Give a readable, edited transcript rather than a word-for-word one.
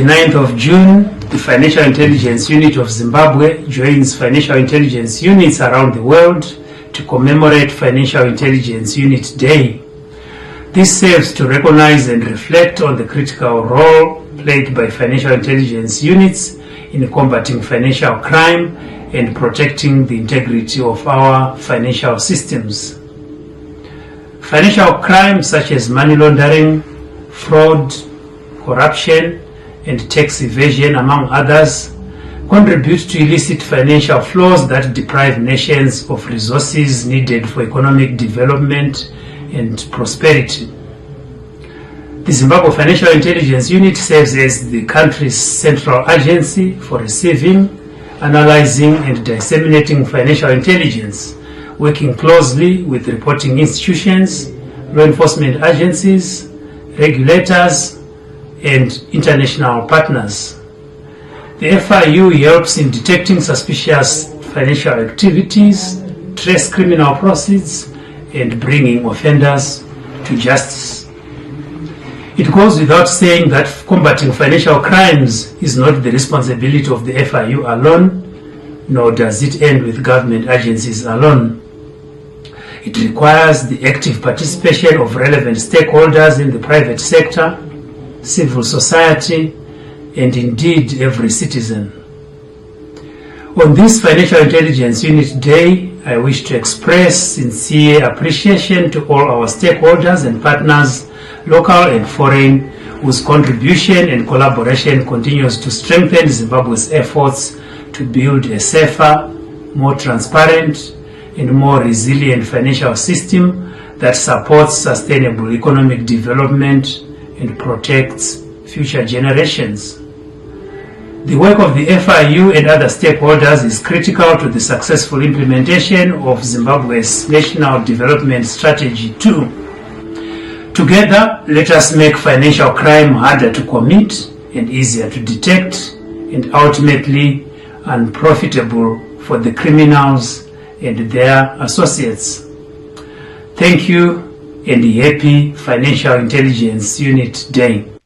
the 9th of June, the Financial Intelligence Unit of Zimbabwe joins financial intelligence units around the world to commemorate Financial Intelligence Unit Day. This serves to recognize and reflect on the critical role played by financial intelligence units in combating financial crime and protecting the integrity of our financial systems. Financial crimes such as money laundering, fraud, corruption, and tax evasion, among others, contribute to illicit financial flows that deprive nations of resources needed for economic development and prosperity. The Zimbabwe Financial Intelligence Unit serves as the country's central agency for receiving, analyzing, and disseminating financial intelligence, working closely with reporting institutions, law enforcement agencies, regulators, and international partners. The FIU helps in detecting suspicious financial activities, trace criminal proceeds, and bringing offenders to justice. It goes without saying that combating financial crimes is not the responsibility of the FIU alone, nor does it end with government agencies alone. It requires the active participation of relevant stakeholders in the private sector, civil society, and indeed every citizen. On this Financial Intelligence Unit Day, I wish to express sincere appreciation to all our stakeholders and partners, local and foreign, whose contribution and collaboration continues to strengthen Zimbabwe's efforts to build a safer, more transparent, and more resilient financial system that supports sustainable economic development and protects future generations. The work of the FIU and other stakeholders is critical to the successful implementation of Zimbabwe's National Development Strategy 2. Together, let us make financial crime harder to commit and easier to detect, and ultimately unprofitable for the criminals and their associates. Thank you, and happy Financial Intelligence Unit Day.